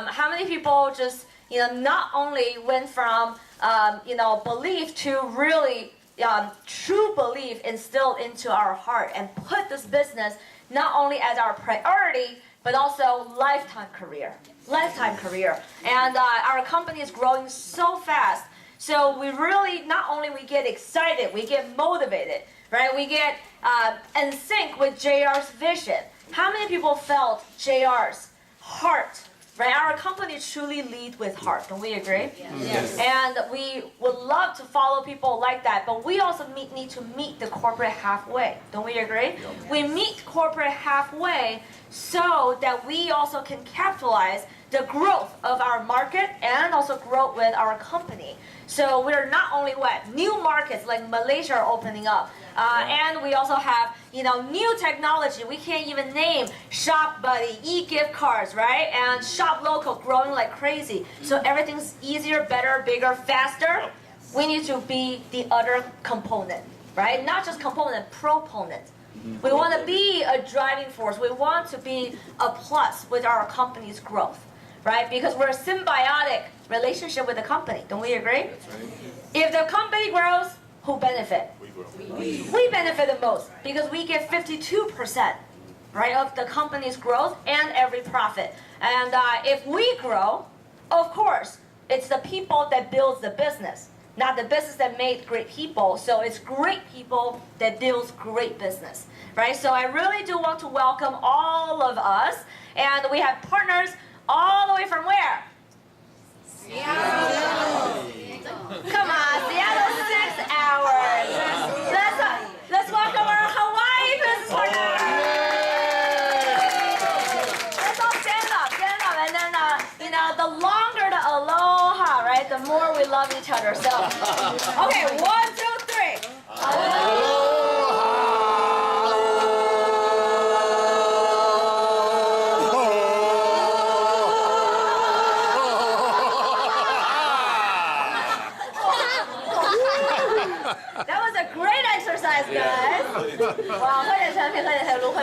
How many people just, not only went from, belief to really true belief instilled into our heart and put this business not only as our priority, but also lifetime career. And our company is growing so fast. So we really, not only we get excited, we get motivated, right? We get in sync with JR's vision. How many people felt JR's heart, right? Our company truly leads with heart. Don't we agree? Yes. And we would love to follow people like that, but we also need to meet the corporate halfway. Don't we agree? We meet corporate halfway so that we also can capitalize the growth of our market and also grow with our company. So we're not only new markets like Malaysia are opening up, and we also have new technology. We can't even name Shop Buddy, e-gift cards, right? And Shop Local growing like crazy. So everything's easier, better, bigger, faster. We need to be the other component, right? Not just component, proponent. We want to be a driving force. We want to be a plus with our company's growth, right? Because we're a symbiotic relationship with the company. Don't we agree? That's right. If the company grows, who benefit? We grow. We benefit the most because we get 52%, right, of the company's growth and every profit. And if we grow, of course, it's the people that builds the business, not the business that made great people. So it's great people that builds great business, right? So I really do want to welcome all of us. And we have partners all the way from where? Seattle. Come on, Seattle, 6 hours. Let's welcome our Hawaii business partners. Let's all stand up, and then the longer the aloha, right? The more we love each other. So, okay, 1, 2, 3. Aloha. That was a great exercise, guys. Wow, 快点产品，快点才芦荟。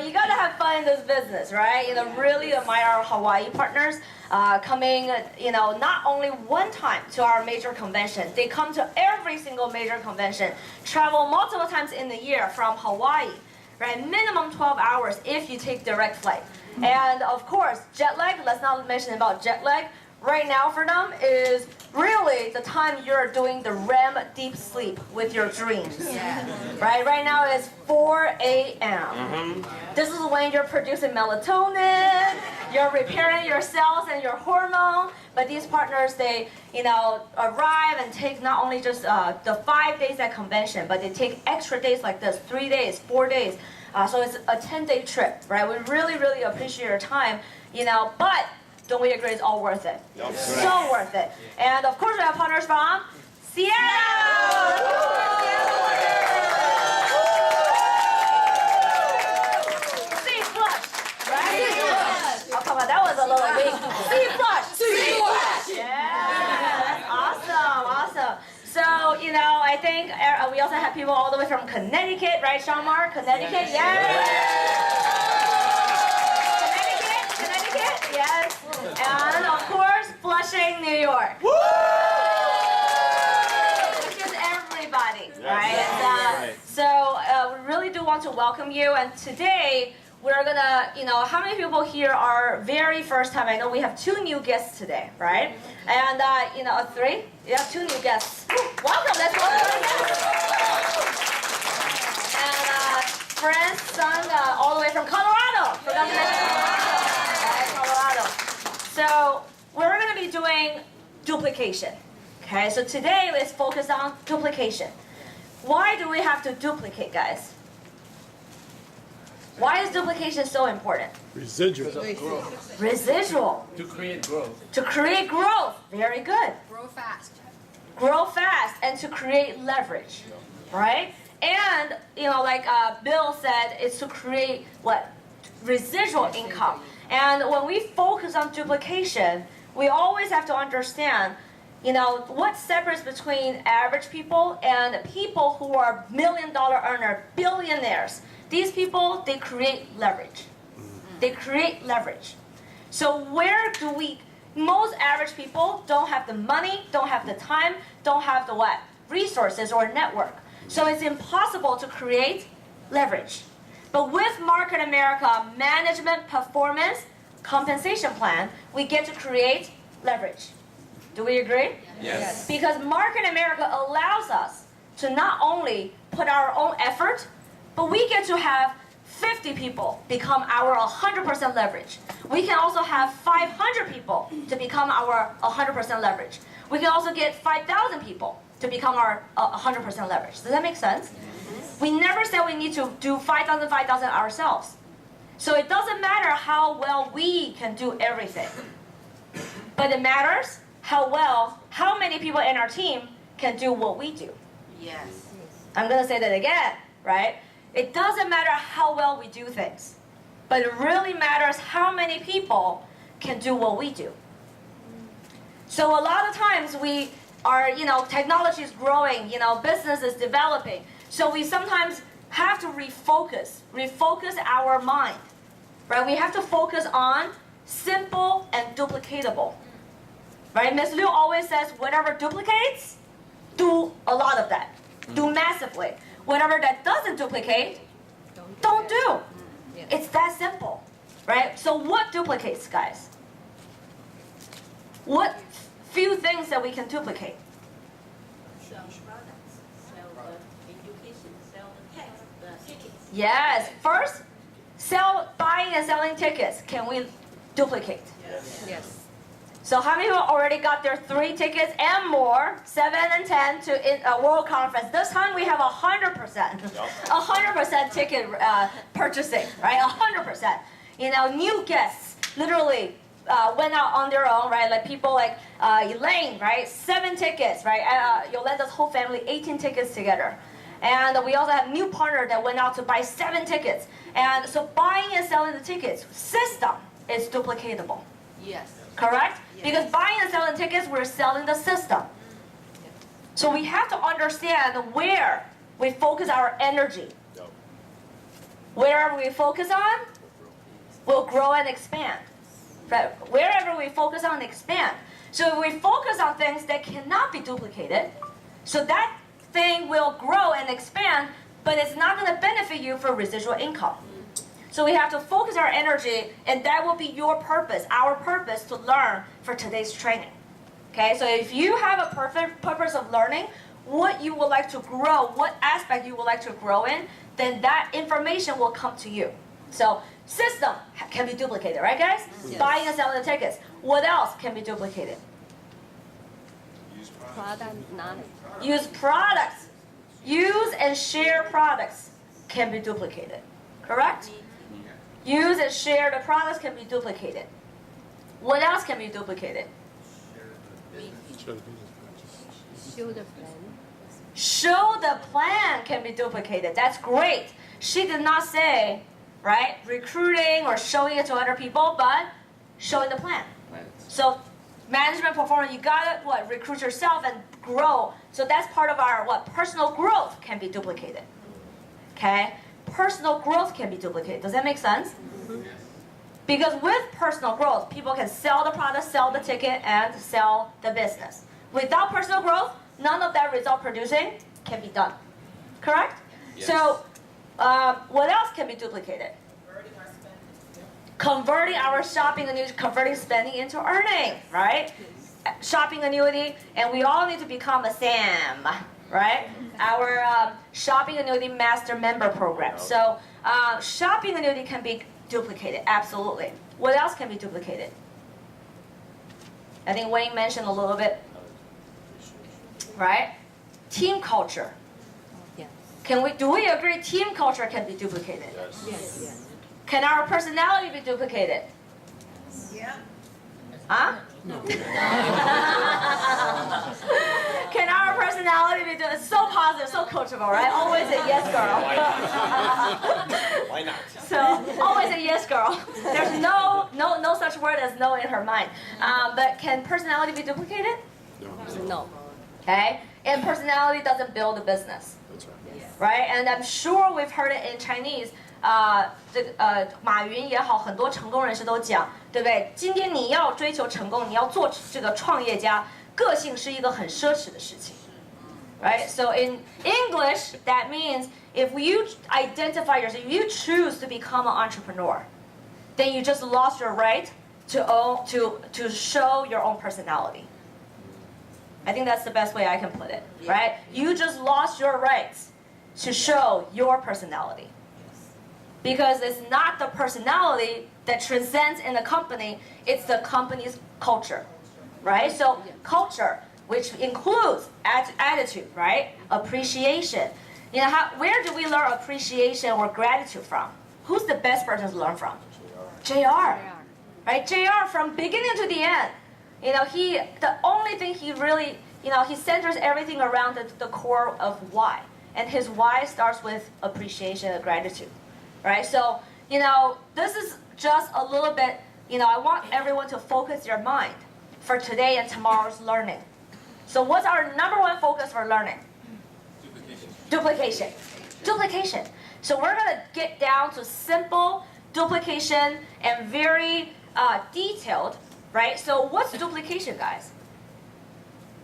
You gotta have fun in this business, right? Really admire our Hawaii partners coming, not only one time to our major convention. They come to every single major convention, travel multiple times in the year from Hawaii, right? Minimum 12 hours if you take direct flight. And of course, jet lag. Let's not mention about jet lag. Right now for them is really the time you're doing the REM deep sleep with your dreams. Right now it's 4 a.m. This is when you're producing melatonin, you're repairing your cells and your hormone. But these partners, they arrive and take not only just the 5 days at convention, but they take extra days like this, 3 days, 4 days. So it's a 10-day trip, right? We really, really appreciate your time, but don't we agree it's all worth it? Yep. So worth it. And of course we have partners from Seattle! C flush, right? Oh, come on, that was a little weak. C flush! Yeah, awesome. So, I think we also have people all the way from Connecticut, right, Sean-Mark? Connecticut, Connecticut, yes. And of course, Flushing, New York. Woo! Which is everybody, right? And, so we really do want to welcome you. And today, we're gonna, how many people here are very first time? I know we have 2 new guests today, right? And, 3? Yeah, 2 new guests. Welcome, let's welcome our guests. And friends, son, all the way from Colorado. Forgot to mention Colorado. So we're going to be doing duplication. Okay, so today let's focus on duplication. Why do we have to duplicate, guys? Why is duplication so important? Residual. Residual. To create growth. To create growth. Very good. Grow fast. Grow fast and to create leverage, right? And, like Bill said, it's to create what? Residual income. And when we focus on duplication, we always have to understand, what separates between average people and people who are $1 million earner, billionaires. These people, they create leverage, They create leverage. So where do we, most average people don't have the money, don't have the time, don't have the what? Resources or network. So it's impossible to create leverage. But with Market America management performance compensation plan, we get to create leverage. Do we agree? Yes. Because Market America allows us to not only put our own effort, but we get to have 50 people become our 100% leverage. We can also have 500 people to become our 100% leverage. We can also get 5,000 people to become our 100% leverage. Does that make sense? We never said we need to do 5,000 ourselves. So it doesn't matter how well we can do everything. But it matters how many people in our team can do what we do. Yes. I'm going to say that again, right? It doesn't matter how well we do things, but it really matters how many people can do what we do. So a lot of times we are, technology is growing, business is developing. So we sometimes have to refocus our mind, right? We have to focus on simple and duplicatable, right? Ms. Liu always says, whatever duplicates, do a lot of that. Do massively. Whatever that doesn't duplicate, don't do. It's that simple, right? So what duplicates, guys? What few things that we can duplicate? Sell products, sell the education, sell the text, the tickets. Yes. First, buying and selling tickets. Can we duplicate? Yes. So how many people already got their 3 tickets and more, 7 and 10 to a World Conference? This time we have 100%, 100% ticket purchasing, right? 100%. New guests literally went out on their own, right? Like people like Elaine, right? 7 tickets, right? Yolanda's whole family, 18 tickets together. And we also have new partner that went out to buy 7 tickets. And so buying and selling the tickets system is duplicatable. Yes. Correct? Yes. Because buying and selling tickets, we're selling the system. So we have to understand where we focus our energy. Wherever we focus on, we'll grow and expand. Right? Wherever we focus on, expand. So if we focus on things that cannot be duplicated, so that thing will grow and expand, but it's not going to benefit you for residual income. So we have to focus our energy, and that will be your purpose, our purpose to learn for today's training. Okay, so if you have a perfect purpose of learning, what you would like to grow, what aspect you would like to grow in, then that information will come to you. So system can be duplicated, right guys? Yes. Buying and selling the tickets. What else can be duplicated? Product knowledge. Use products. Use and share products can be duplicated. Correct? Use and share the products can be duplicated. What else can be duplicated? Show the plan. Show the plan can be duplicated. That's great. She did not say, right, recruiting or showing it to other people, but showing the plan. So management performance, you gotta recruit yourself and grow. So that's part of our personal growth can be duplicated. Okay? Personal growth can be duplicated. Does that make sense? Because with personal growth, people can sell the product, sell the ticket, and sell the business. Without personal growth, none of that result producing can be done. Correct? Yes. So what else can be duplicated? Converting our shopping annuity, converting spending into earning, right? Shopping annuity, and we all need to become a SAM, right? Our shopping annuity master member program. So shopping annuity can be duplicated, absolutely. What else can be duplicated? I think Wayne mentioned a little bit, right? Team culture. Yes. Do we agree team culture can be duplicated? Yes. Can our personality be duplicated? Yeah. Huh? No. Can our personality be duplicated? It's so positive, so coachable, right? Always a yes girl. Why not? So always a yes girl. There's no such word as no in her mind. But can personality be duplicated? No. Okay? And personality doesn't build a business. Right? And I'm sure we've heard it in Chinese. 马云也好，很多成功人士都讲，对不对？今天你要追求成功，你要做这个创业家，个性是一个很奢侈的事情。Right? So in English, that means if you identify yourself, if you choose to become an entrepreneur, then you just lost your right to show your own personality. I think that's the best way I can put it, right? You just lost your rights to show your personality. Because it's not the personality that transcends in the company, it's the company's culture, right? So culture, which includes attitude, right? Appreciation. You know, where do we learn appreciation or gratitude from? Who's the best person to learn from? JR. Right? JR from beginning to the end. You know, the only thing he really, you know, he centers everything around the core of why. And his why starts with appreciation and gratitude. Right? So, you know, this is just a little bit, you know, I want everyone to focus your mind for today and tomorrow's learning. So what's our number one focus for learning? Duplication. Duplication. So we're going to get down to simple duplication and very detailed, right? So what's duplication, guys?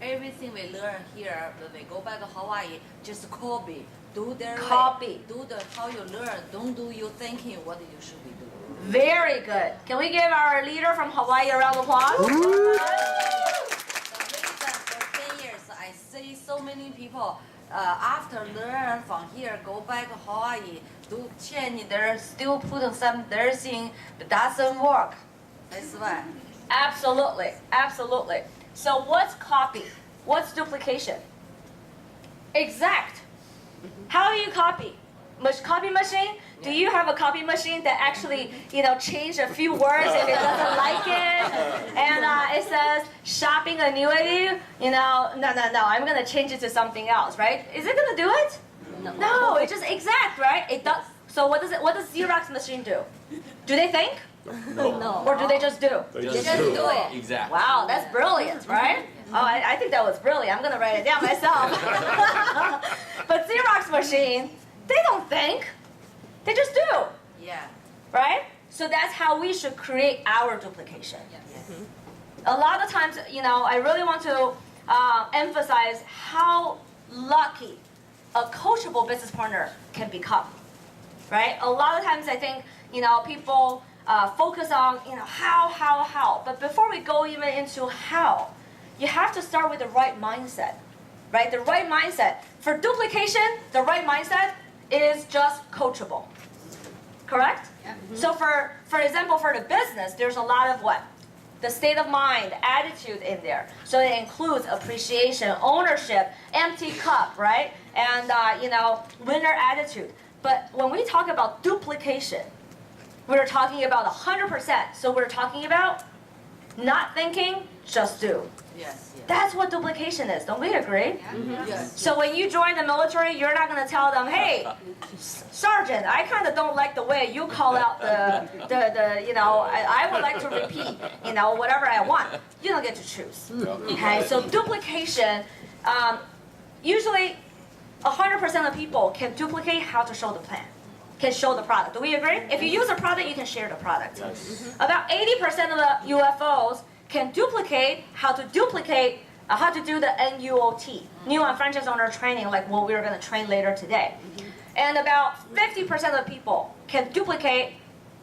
Everything we learn here, when we go back to Hawaii, just copy. Do their Copy. way. Do the how you learn. Don't do you thinking what you should be doing. Very good. Can we give our leader from Hawaii a round of applause? The reason for 10 years, I see so many people after learn from here, go back to Hawaii, do change their, still put some their thing, but doesn't work. That's why. Absolutely. Absolutely. So what's copy? What's duplication? Exact. How do you copy? Copy machine? Do you have a copy machine that actually, you know, change a few words if it doesn't like it? And it says shopping annuity, you know, no, I'm going to change it to something else, right? Is it going to do it? No, it's just exact, right? It does. So what does Xerox machine do? Do they think? No. Or do they just do? They Just do it. Exactly. Wow, that's brilliant, right? Oh, I think that was brilliant. I'm going to write it down myself. But Xerox machine, they don't think. They just do, Yeah. right? So that's how we should create our duplication. A lot of times, you know, I really want to emphasize how lucky a coachable business partner can become, right? A lot of times I think, you know, people focus on, you know, how. But before we go even into how, you have to start with the right mindset, right? The right mindset. For duplication, the right mindset is just coachable, correct? Yeah. So for example, for the business, there's a lot of what? The state of mind, attitude in there. So it includes appreciation, ownership, empty cup, right? And, you know, winner attitude. But when we talk about duplication, we're talking about 100%. So we're talking about not thinking, just do. Yes. That's what duplication is. Don't we agree? Yes. So when you join the military, you're not going to tell them, hey, Sergeant, I kind of don't like the way you call out the you know, I would like to repeat, you know, whatever I want. You don't get to choose. Okay, so duplication, usually 100% of people can duplicate how to show the plan, can show the product. Do we agree? If you use a product, you can share the product. About 80% of the UFOs can duplicate how to do the NUOT, new and franchise owner training, like what we're going to train later today. And about 50% of people can duplicate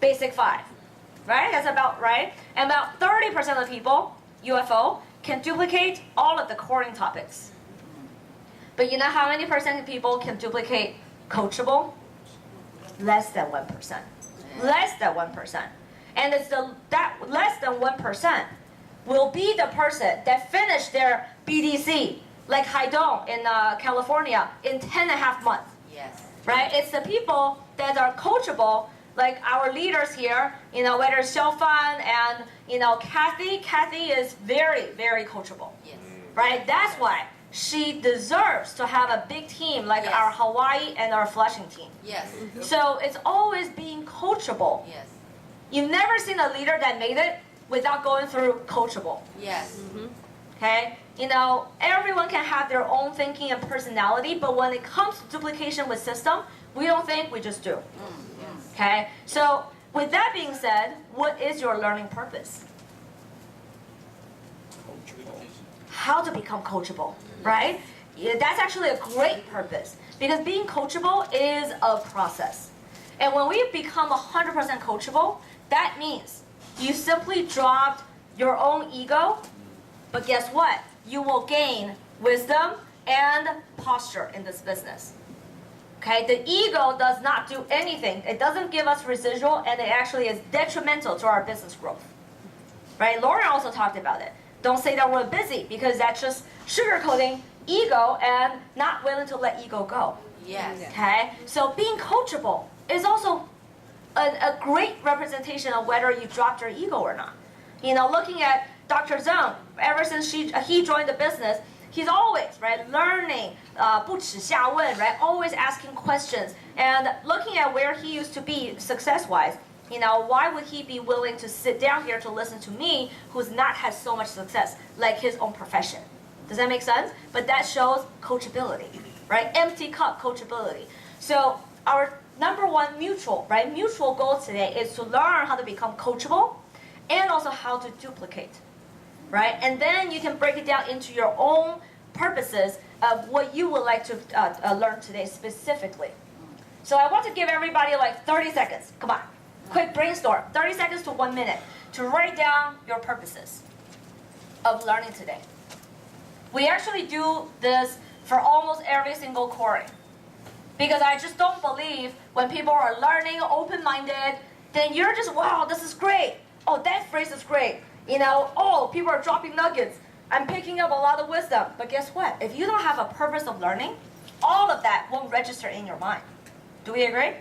basic 5, right? That's about right. And about 30% of people, UFO, can duplicate all of the coring topics. But you know how many percent of people can duplicate coachable? Less than 1%. Less than 1%. And it's that less than 1% will be the person that finished their BDC, like Haidong in California, in 10.5 months. Yes. Right? It's the people that are coachable, like our leaders here, you know, whether it's Xiaofan and, you know, Kathy. Kathy is very, very coachable. Yes. Right? That's why she deserves to have a big team like Yes. our Hawaii and our Flushing team. Yes. So it's always being coachable. Yes. You've never seen a leader that made it without going through coachable. Yes. Okay? You know, everyone can have their own thinking and personality, but when it comes to duplication with system, we don't think, we just do. Okay, so with that being said, what is your learning purpose? How to become coachable, right? Yeah, that's actually a great purpose because being coachable is a process. And when we become 100% coachable, that means you simply dropped your own ego, but guess what? You will gain wisdom and posture in this business. Okay, the ego does not do anything. It doesn't give us residual, and it actually is detrimental to our business growth. Right? Lauren also talked about it. Don't say that we're busy because that's just sugarcoating ego and not willing to let ego go. Yes. Okay, so being coachable is also a great representation of whether you dropped your ego or not. You know, looking at Dr. Zhang, ever since he joined the business, he's always, right, learning, 不耻下问, right, always asking questions, and looking at where he used to be success-wise. You know, why would he be willing to sit down here to listen to me, who's not had so much success, like his own profession? Does that make sense? But that shows coachability, right? Empty cup coachability. So our number one mutual goal today is to learn how to become coachable, and also how to duplicate, right? And then you can break it down into your own purposes of what you would like to learn today specifically. So I want to give everybody like 30 seconds. Come on. Quick brainstorm, 30 seconds to 1 minute to write down your purposes of learning today. We actually do this for almost every single core. Because I just don't believe when people are learning, open-minded, then you're just, wow, this is great. Oh, that phrase is great. You know, oh, people are dropping nuggets. I'm picking up a lot of wisdom. But guess what? If you don't have a purpose of learning, all of that won't register in your mind. Do we agree?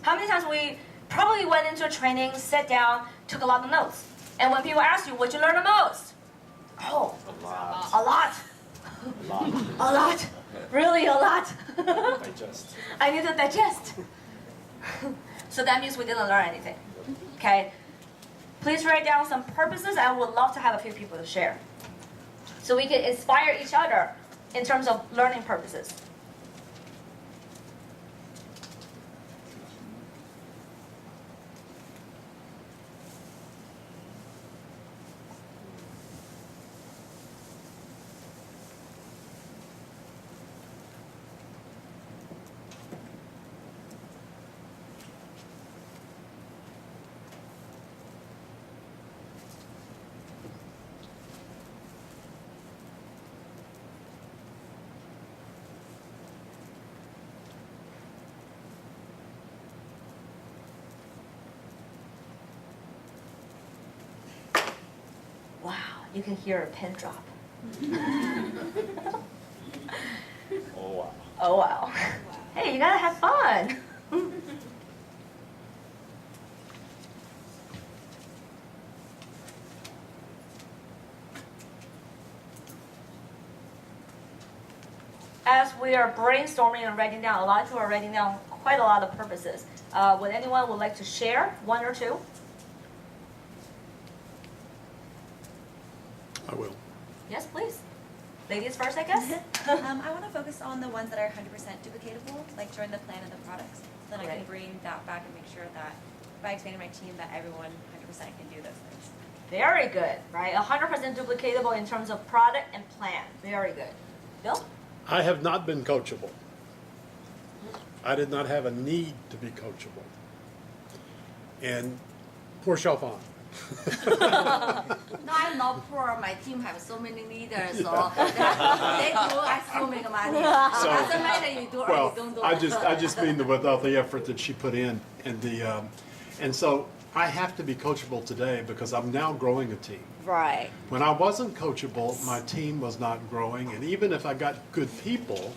How many times we probably went into a training, sat down, took a lot of notes. And when people ask you, what'd you learn the most? Oh, a lot. A lot. Really a lot. Digest. I need to digest. So that means we didn't learn anything. Okay? Please write down some purposes. I would love to have a few people to share. So we can inspire each other in terms of learning purposes. Wow, you can hear a pin drop. Oh wow. Oh wow. Hey, you gotta have fun. As we are brainstorming and writing down, a lot of you are writing down quite a lot of purposes. Would anyone would like to share one or two? I will. Yes, please. Ladies first, I guess. I want to focus on the ones that are 100% duplicatable, like join the plan and the products. So then I can Right. bring that back and make sure that by expanding my team, that everyone 100% can do those things. Very good, right? 100% duplicatable in terms of product and plan. Very good. Bill? I have not been coachable. I did not have a need to be coachable. And poor Xiaofang. No, I'm not poor. My team have so many leaders, so they do, I still make money. So- Doesn't matter you do or Well, you don't do. I just mean that without the effort that she put in, and so I have to be coachable today because I'm now growing a team. Right. When I wasn't coachable, my team was not growing, and even if I got good people,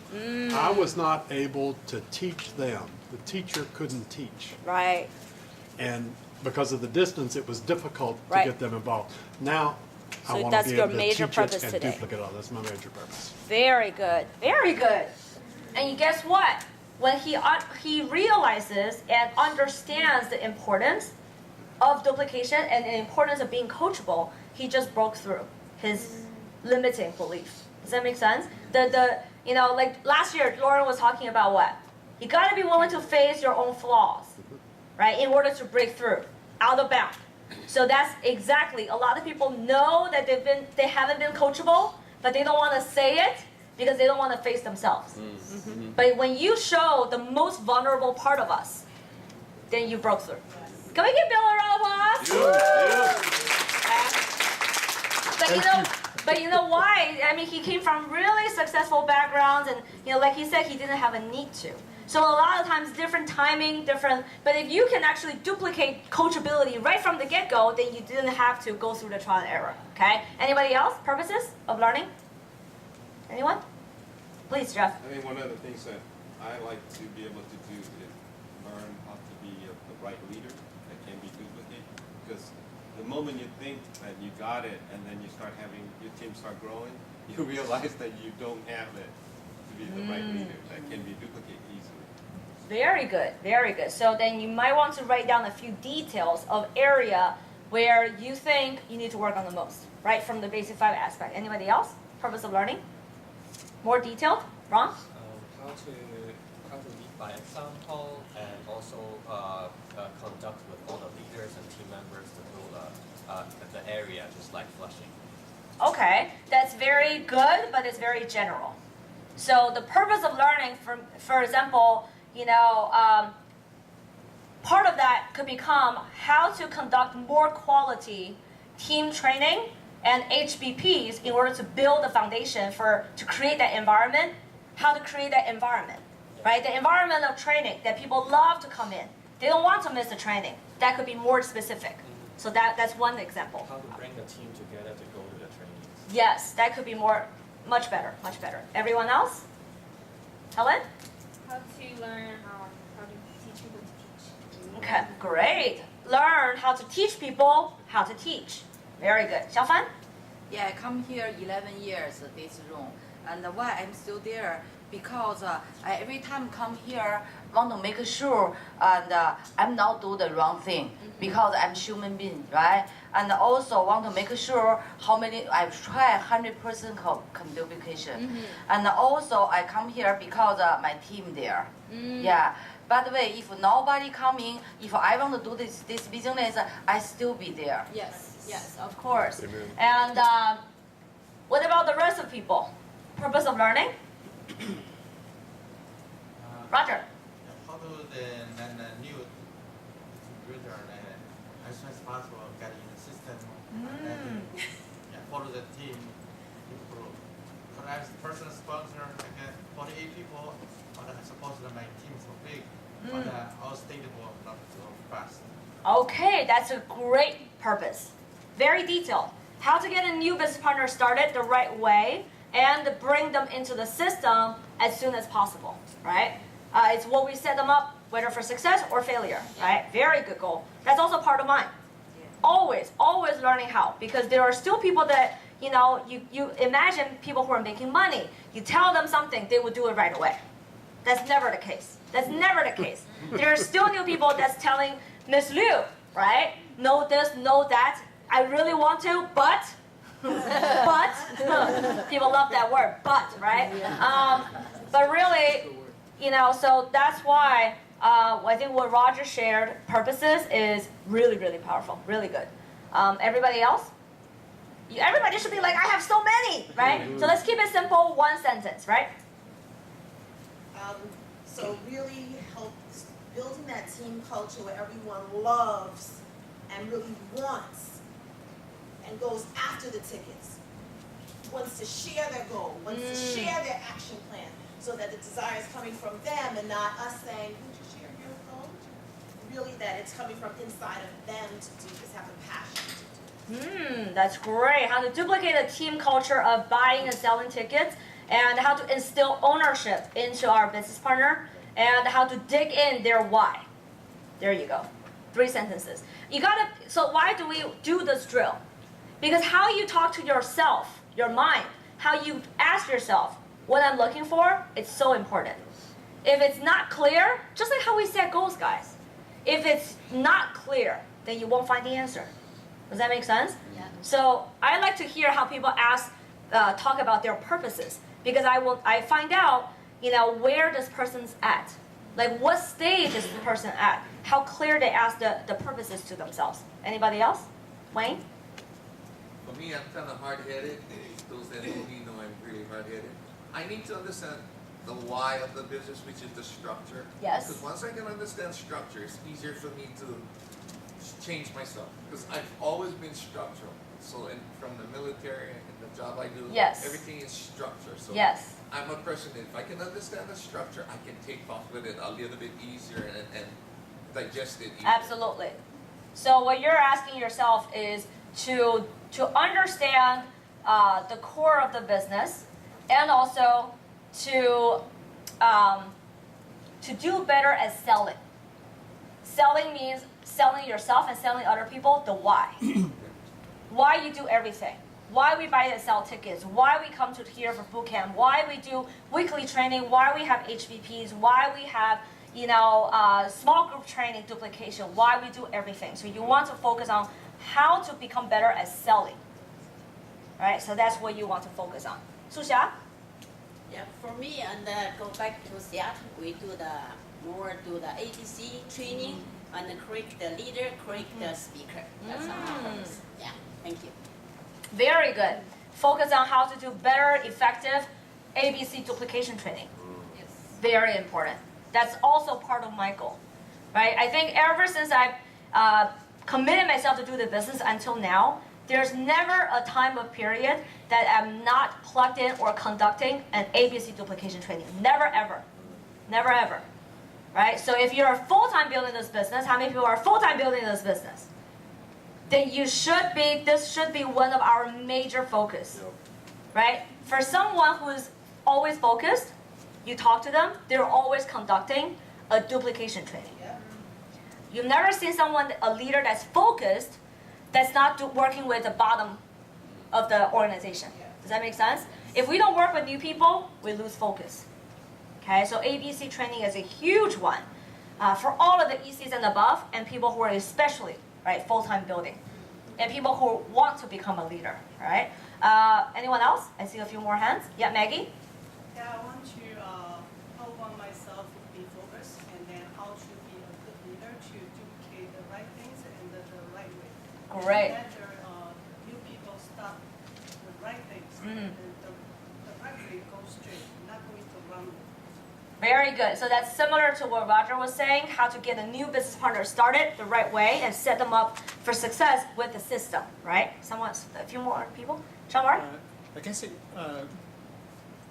I was not able to teach them. The teacher couldn't teach, Right. and because of the distance, it was difficult to Right. get them involved. Now, I So want that's to be your able to major teach purpose it and today. duplicate all. That's my major purpose. Very good. Very good. And guess what? When he realizes and understands the importance of duplication and the importance of being coachable, he just broke through his limiting belief. Does that make sense? You know, like last year, Lauren was talking about what? You got to be willing to face your own flaws, right? In order to break through, out of bound. So that's exactly, a lot of people know that they haven't been coachable, but they don't want to say it because they don't want to face themselves. But when you show the most vulnerable part of us, then you broke through. Can we give Bill a round of applause? But you know why? I mean, he came from really successful backgrounds, and like he said, he didn't have a need to. So a lot of times, different timing, different. But if you can actually duplicate coachability right from the get-go, then you didn't have to go through the trial and error. Okay? Anybody else? Purposes of learning? Anyone? Please, Jeff. I think one of the things that I like to be able to do is learn how to be the right leader that can be duplicated. Because the moment you think that you got it, and then you start having your team start growing, you realize that you don't have it to be the right leader that can be duplicated easily. Very good, very good. So then you might want to write down a few details of area where you think you need to work on the most, right? From the basic 5 aspect. Anybody else? Purpose of learning? More detailed? Ron? How to lead by example, and also conduct with all the leaders and team members to build the area, just like Flushing. Okay, that's very good, but it's very general. So the purpose of learning, for example, part of that could become how to conduct more quality team training and HBPs in order to build the foundation to create that environment, how to create that environment, right? The environment of training that people love to come in. They don't want to miss the training. That could be more specific. So that's one example. How to bring the team together to go to the trainings. Yes, that could be much better, much better. Everyone else? Helen? How to learn how to teach people to teach. Okay, great. Learn how to teach people how to teach. Very good. Xiaofan? Yeah, I come here 11 years, this room. And why I'm still there? Because I every time come here, want to make sure and I'm not do the wrong thing. Because I'm human being, right? And also want to make sure how many, I've tried 100% duplication. And also I come here because my team there. Yeah. By the way, if nobody coming, if I want to do this business, I still be there. Yes, of course. And what about the rest of people? Purpose of learning? Roger. How to learn new computer and as soon as possible get in the system and follow the team improve. But as personal sponsor, I get 48 people, but I suppose that my team is so big, but all stable, not so fast. Okay, that's a great purpose. Very detailed. How to get a new business partner started the right way and bring them into the system as soon as possible, right? It's what we set them up, whether for success or failure, right? Very good goal. That's also part of mine. Always learning how, because there are still people that, you imagine people who are making money. You tell them something, they will do it right away. That's never the case. That's never the case. There are still new people that's telling Miss Liu, right? Know this, know that. I really want to, but people love that word, but, right? But really, so that's why I think what Roger shared, purposes, is really, really powerful, really good. Everybody else? Everybody should be like, I have so many, right? So let's keep it simple, one sentence, right? So really helps building that team culture where everyone loves and really wants and goes after the tickets, wants to share their goal, wants to share their action plan, so that the desire is coming from them and not us saying, would you share your goal? Really that it's coming from inside of them to do this, have the passion to do. That's great. How to duplicate a team culture of buying and selling tickets, and how to instill ownership into our business partner, and how to dig in their why. There you go. 3 sentences. So why do we do this drill? Because how you talk to yourself, your mind, how you ask yourself, what I'm looking for, it's so important. If it's not clear, just like how we set goals, guys. If it's not clear, then you won't find the answer. Does that make sense? Yeah. So I like to hear how people talk about their purposes, because I find out, where this person's at. Like what stage is the person at? How clear they ask the purposes to themselves. Anybody else? Wayne? For me, I'm kind of hard-headed. Those that know me know I'm really hard-headed. I need to understand the why of the business, which is the structure. Yes. Because once I can understand structure, it's easier for me to change myself. Because I've always been structural. So from the military and the job I do, Yes. everything is structure. So Yes. I'm a person that if I can understand the structure, I can take off with it a little bit easier and digest it easier. Absolutely. So what you're asking yourself is to understand the core of the business, and also to do better at selling. Selling means selling yourself and selling other people. The why. Why you do everything. Why we buy and sell tickets. Why we come to here for boot camp. Why we do weekly training. Why we have HVPs. Why we have small group training duplication. Why we do everything. So you want to focus on how to become better at selling. Right? So that's what you want to focus on. Susha? Yeah, for me, and go back to Seattle, we do the ABC training and create the leader, create the speaker. That's our purpose. Yeah, thank you. Very good. Focus on how to do better, effective ABC duplication training. Yes. Very important. That's also part of my goal, right? I think ever since I've committed myself to do the business until now, there's never a time of period that I'm not plugged in or conducting an ABC duplication training. Never ever. Never ever. Right? So if you're full-time building this business, how many people are full-time building this business? Then this should be one of our major focus. Right? For someone who's always focused, you talk to them, they're always conducting a duplication training. You've never seen a leader that's focused, that's not working with the bottom of the organization. Does that make sense? If we don't work with new people, we lose focus. Okay, so ABC training is a huge one for all of the ECs and above, and people who are especially full-time building, and people who want to become a leader. Right? Anyone else? I see a few more hands. Yeah, Maggie. Yeah, I want to help on myself to be focused, and then how to be a good leader to duplicate the right things and the right way. Great. Better new people start the right things, and the right way goes straight, not going to run. Very good. So that's similar to what Roger was saying, how to get a new business partner started the right way and set them up for success with the system, right? A few more people? Shamar? I can say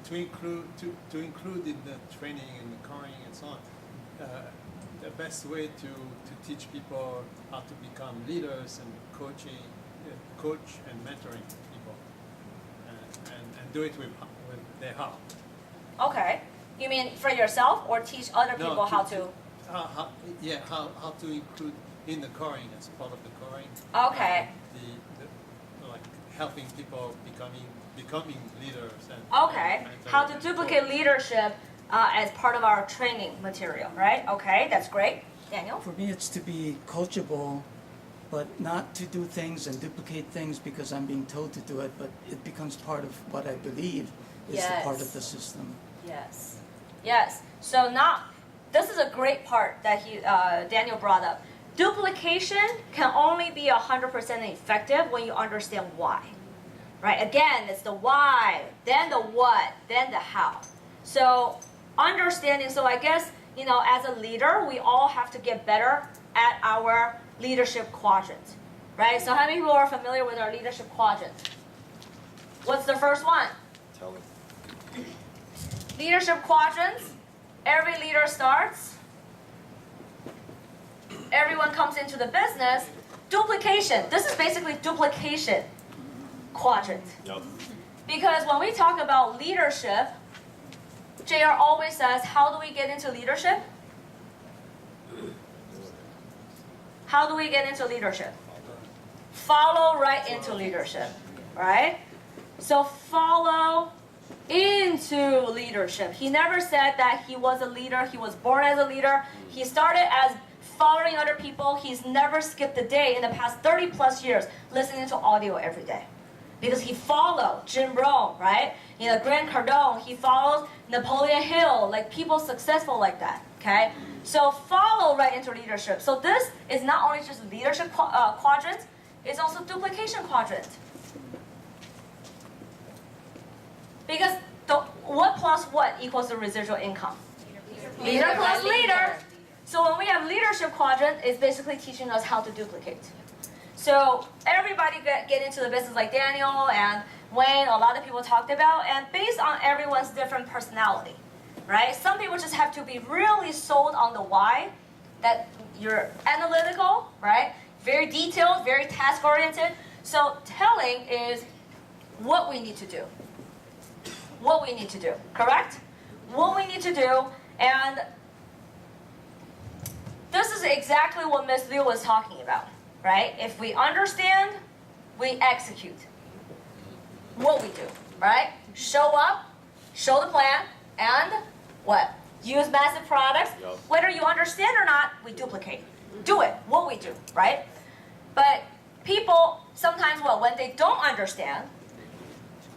to include in the training and the coring and so on, the best way to teach people how to become leaders and coach and mentoring people, and do it with their how. Okay. You mean for yourself or teach other people how to? How to include in the coring as part of the coring. Okay. Like helping people becoming leaders and. Okay. How to duplicate leadership as part of our training material, right? Okay, that's great. Daniel? For me, it's to be coachable, but not to do things and duplicate things because I'm being told to do it, but it becomes part of what I believe is the part of the system. Yes. Yes. So now, this is a great part that Daniel brought up. Duplication can only be 100% effective when you understand why. Right? Again, it's the why, then the what, then the how. So understanding, so I guess, as a leader, we all have to get better at our leadership quadrant. Right? So how many people are familiar with our leadership quadrant? What's the first one? Tell me. Leadership quadrants, every leader starts. Everyone comes into the business. Duplication, this is basically duplication quadrant. Yep. Because when we talk about leadership, JR always says, how do we get into leadership? How do we get into leadership? Follow right into leadership, right? So follow into leadership. He never said that he was a leader. He was born as a leader. He started as following other people. He's never skipped a day in the past 30 plus years listening to audio every day. Because he followed Jim Rohn, right? Grant Cardone, he follows Napoleon Hill, like people successful like that. Okay? So follow right into leadership. So this is not only just leadership quadrant, it's also duplication quadrant. Because what plus what equals the residual income? Leader plus leader. So when we have leadership quadrant, it's basically teaching us how to duplicate. So everybody get into the business like Daniel and Wayne, a lot of people talked about, and based on everyone's different personality, right? Some people just have to be really sold on the why, that you're analytical, right? Very detailed, very task-oriented. So telling is what we need to do. What we need to do, correct? What we need to do, and this is exactly what Ms. Liu was talking about, right? If we understand, we execute. What we do, right? Show up, show the plan, and what? Use massive products. Yep. Whether you understand or not, we duplicate. Do it, what we do, right? But people sometimes, well, when they don't understand,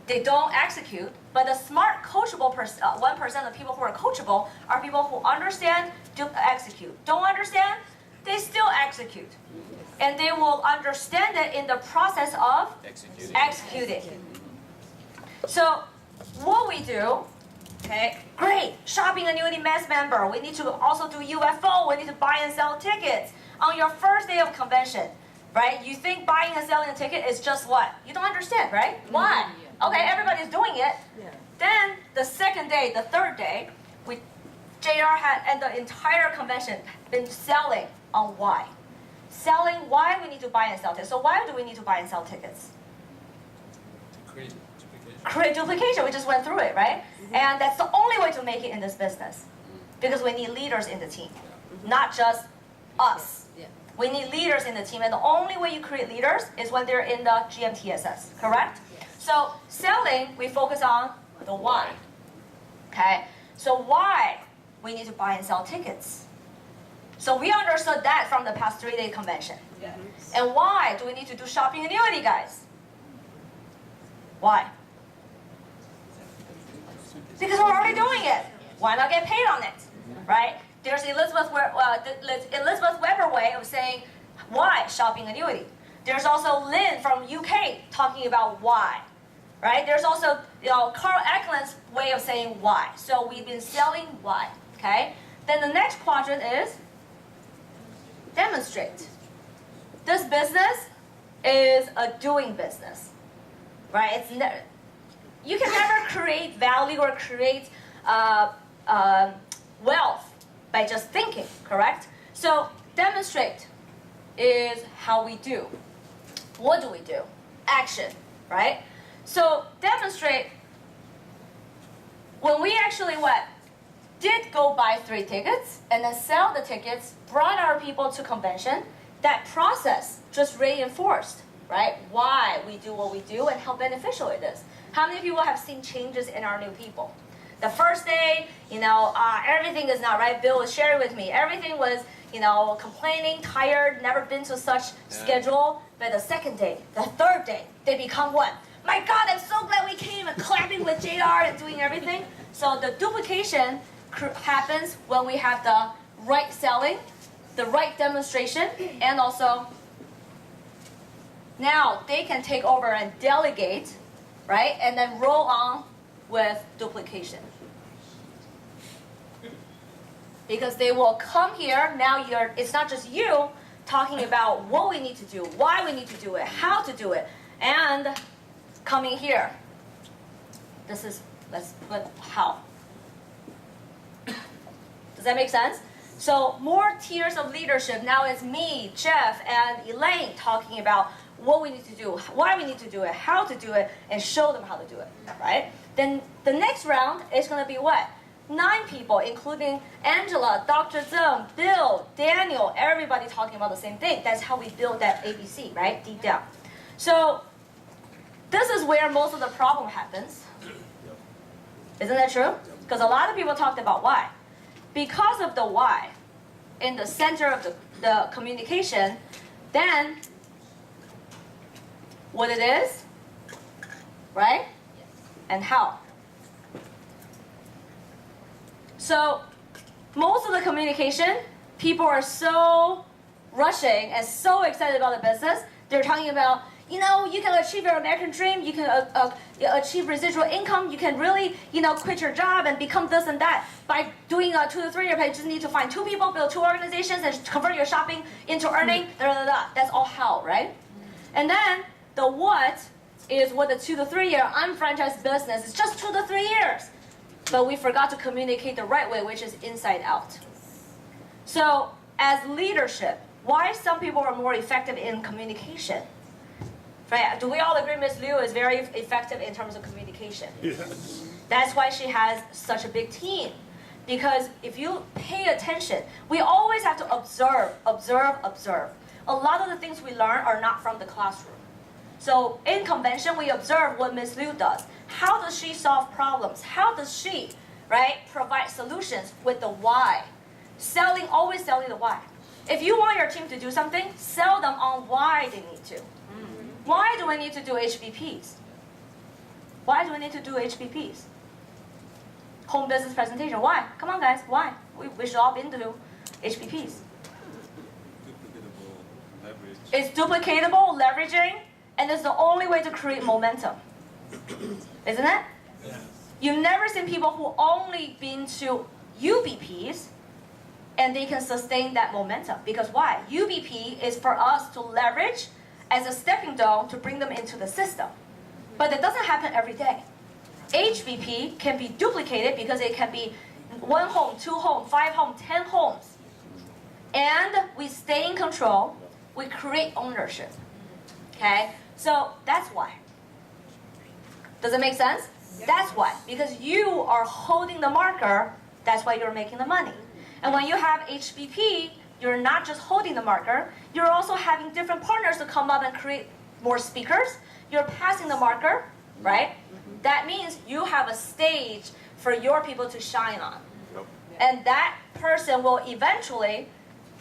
they don't execute. But the smart, coachable 1% of people who are coachable are people who understand, execute. Don't understand, they still execute. And they will understand it in the process of executing. So what we do, okay, great, shopping annuity mass member. We need to also do UFO. We need to buy and sell tickets on your first day of convention, right? You think buying and selling a ticket is just what? You don't understand, right? Why? Okay, everybody's doing it. Then the second day, the third day, JR had and the entire convention been selling on why. Selling why we need to buy and sell tickets. So why do we need to buy and sell tickets? Create duplication. We just went through it, right? And that's the only way to make it in this business. Because we need leaders in the team, not just us. We need leaders in the team, and the only way you create leaders is when they're in the GMTSS, correct? So selling, we focus on the why. Okay? So why we need to buy and sell tickets? So we understood that from the past 3-day convention. And why do we need to do shopping annuity, guys? Why? Because we're already doing it. Why not get paid on it? Right? There's Elizabeth Weber way of saying why shopping annuity. There's also Lynn from UK talking about why. Right? There's also Carl Eklund's way of saying why. So we've been selling why. Okay? Then the next quadrant is demonstrate. This business is a doing business. Right? You can never create value or create wealth by just thinking, correct? So demonstrate is how we do. What do we do? Action, right? So demonstrate, when we actually did go buy 3 tickets and then sell the tickets, brought our people to convention, that process just reinforced, right? Why we do what we do and how beneficial it is. How many people have seen changes in our new people? The first day, everything is not right. Bill was sharing with me. Everything was, complaining, tired, never been to such schedule. But the second day, the third day, they become what? My God, I'm so glad we came and clapping with JR and doing everything. So the duplication happens when we have the right selling, the right demonstration, and also now they can take over and delegate, right? And then roll on with duplication. Because they will come here, now it's not just you talking about what we need to do, why we need to do it, how to do it, and coming here. Let's put how. Does that make sense? So more tiers of leadership. Now it's me, Jeff, and Elaine talking about what we need to do, why we need to do it, how to do it, and show them how to do it, right? Then the next round is going to be what? 9 people, including Angela, Dr. Zeng, Bill, Daniel, everybody talking about the same thing. That's how we build that ABC, right? Deep down. So this is where most of the problem happens. Isn't that true? Because a lot of people talked about why. Because of the why in the center of the communication, then what it is, right? And how. So most of the communication, people are so rushing and so excited about the business. They're talking about, you know, you can achieve your American dream, you can achieve residual income, you can really, you know, quit your job and become this and that. By doing a 2 to 3 year plan, you just need to find 2 people, build 2 organizations, and convert your shopping into earning, That's all hell, right? And then the what is what the 2 to 3 year unfranchised business is just 2 to 3 years. But we forgot to communicate the right way, which is inside out. So as leadership, why some people are more effective in communication? Right? Do we all agree Ms. Liu is very effective in terms of communication? Yes. That's why she has such a big team. Because if you pay attention, we always have to observe. A lot of the things we learn are not from the classroom. So in convention, we observe what Ms. Liu does. How does she solve problems? How does she, right, provide solutions with the why? Always selling the why. If you want your team to do something, sell them on why they need to. Why do we need to do HBPs? Why do we need to do HBPs? Home business presentation. Why? Come on, guys. Why? We should all been to HBPs. Duplicatable, leverage. It's duplicatable, leveraging, and it's the only way to create momentum. Isn't it? Yeah. You've never seen people who only been to UBPs and they can sustain that momentum. Because why? UBP is for us to leverage as a stepping stone to bring them into the system. But that doesn't happen every day. HBP can be duplicated because it can be 1 home, 2 home, 5 home, 10 homes. And we stay in control, we create ownership. Okay? So that's why. Does it make sense? That's why. Because you are holding the marker, that's why you're making the money. And when you have HBP, you're not just holding the marker, you're also having different partners to come up and create more speakers. You're passing the marker, right? That means you have a stage for your people to shine on. And that person will eventually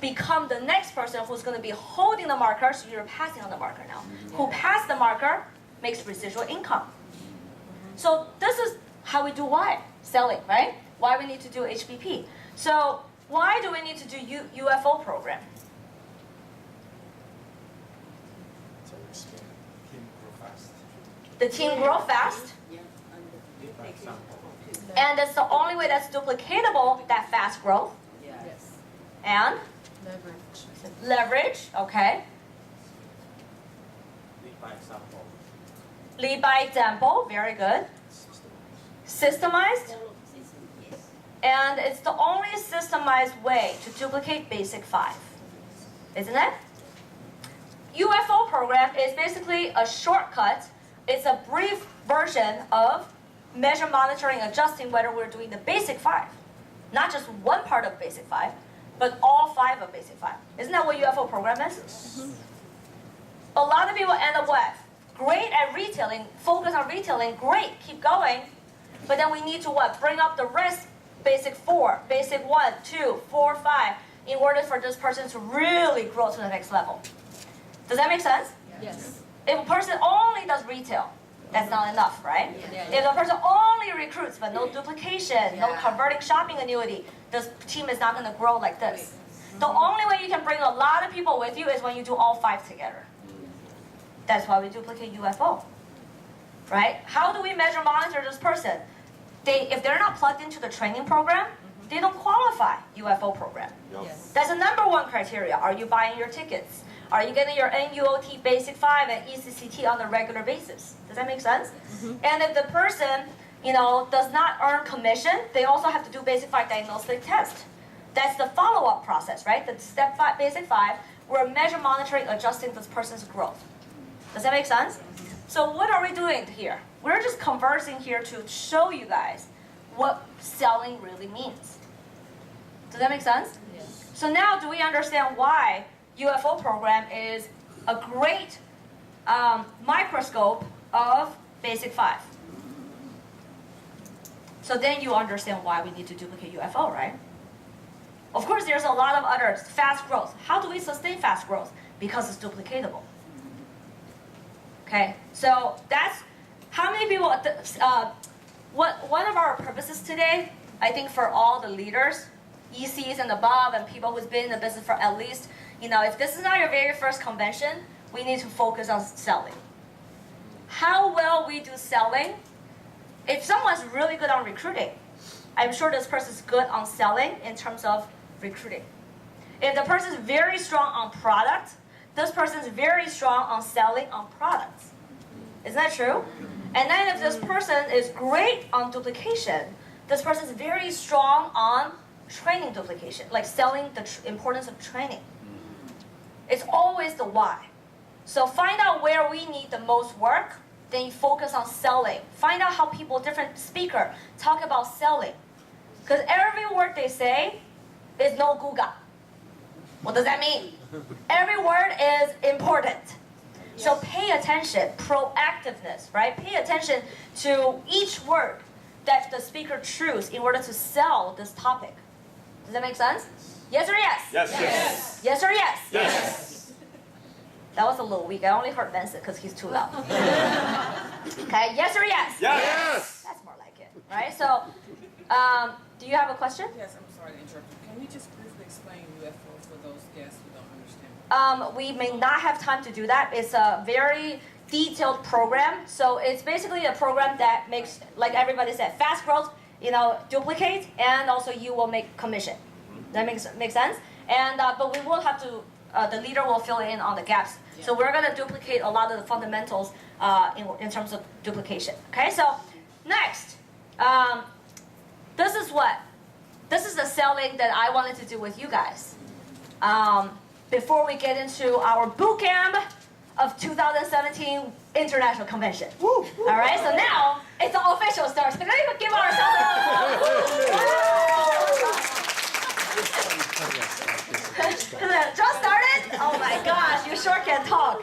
become the next person who's going to be holding the marker, so you're passing on the marker now. Who passed the marker makes residual income. So this is how we do why selling, right? Why we need to do HBP. So why do we need to do UFO program? The team grow fast. And it's the only way that's duplicatable, that fast growth. Yes. And leverage, okay. Lead by example. Lead by example, very good. Systemized. And it's the only systemized way to duplicate Basic 5. Isn't it? UFO program is basically a shortcut. It's a brief version of measure, monitoring, adjusting whether we're doing the Basic 5. Not just one part of Basic 5, but all 5 of Basic 5. Isn't that what UFO program is? A lot of people end up with great at retailing, focus on retailing, great, keep going. But then we need to what? Bring up the rest, Basic 4, Basic 1, 2, 4, 5, in order for this person to really grow to the next level. Does that make sense? Yes. If a person only does retail, that's not enough, right? Yeah. If a person only recruits but no duplication, no converting shopping annuity, this team is not going to grow like this. The only way you can bring a lot of people with you is when you do all 5 together. That's why we duplicate UFO, right? How do we measure, monitor this person? If they're not plugged into the training program, they don't qualify UFO program. Yes. That's the #1 criteria. Are you buying your tickets? Are you getting your NUOT Basic 5 and ECCT on a regular basis? Does that make sense? And if the person, does not earn commission, they also have to do Basic 5 diagnostic test. That's the follow-up process, right? The step 5, Basic 5, we're measure, monitoring, adjusting this person's growth. Does that make sense? So what are we doing here? We're just conversing here to show you guys what selling really means. Does that make sense? Yes. So now do we understand why UFO program is a great microscope of Basic 5? So then you understand why we need to duplicate UFO, right? Of course, there's a lot of others. Fast growth. How do we sustain fast growth? Because it's duplicatable. Okay, so that's how many people. One of our purposes today, I think, for all the leaders, ECs and above and people who's been in the business for at least, if this is not your very first convention, we need to focus on selling. How well we do selling, if someone's really good on recruiting, I'm sure this person's good on selling in terms of recruiting. If the person's very strong on product, this person's very strong on selling on products. Isn't that true? And then if this person is great on duplication, this person's very strong on training duplication, like selling the importance of training. It's always the why. So find out where we need the most work, then you focus on selling. Find out how people, different speaker, talk about selling. Because every word they say is no guga. What does that mean? Every word is important. So pay attention, proactiveness, right? Pay attention to each word that the speaker chooses in order to sell this topic. Does that make sense? Yes or yes? Yes. Yes. Yes or yes? Yes. That was a little weak. I only heard Vincent because he's too loud. Okay, yes or yes? Yes. That's more like it, right? So, do you have a question? Yes, I'm sorry to interrupt you. Can you just briefly explain UFO for those guests who don't understand? We may not have time to do that. It's a very detailed program. So it's basically a program that makes, like everybody said, fast growth, duplicate, and also you will make commission. That makes sense? And but we will have to, the leader will fill in on the gaps. Yeah. So we're gonna duplicate a lot of the fundamentals in terms of duplication. Okay, so next, this is the selling that I wanted to do with you guys. Before we get into our boot camp of 2017 International Convention. Woo. All right, so now it's the official start. So we're going to give ourselves Just started? Oh my gosh, you sure can talk.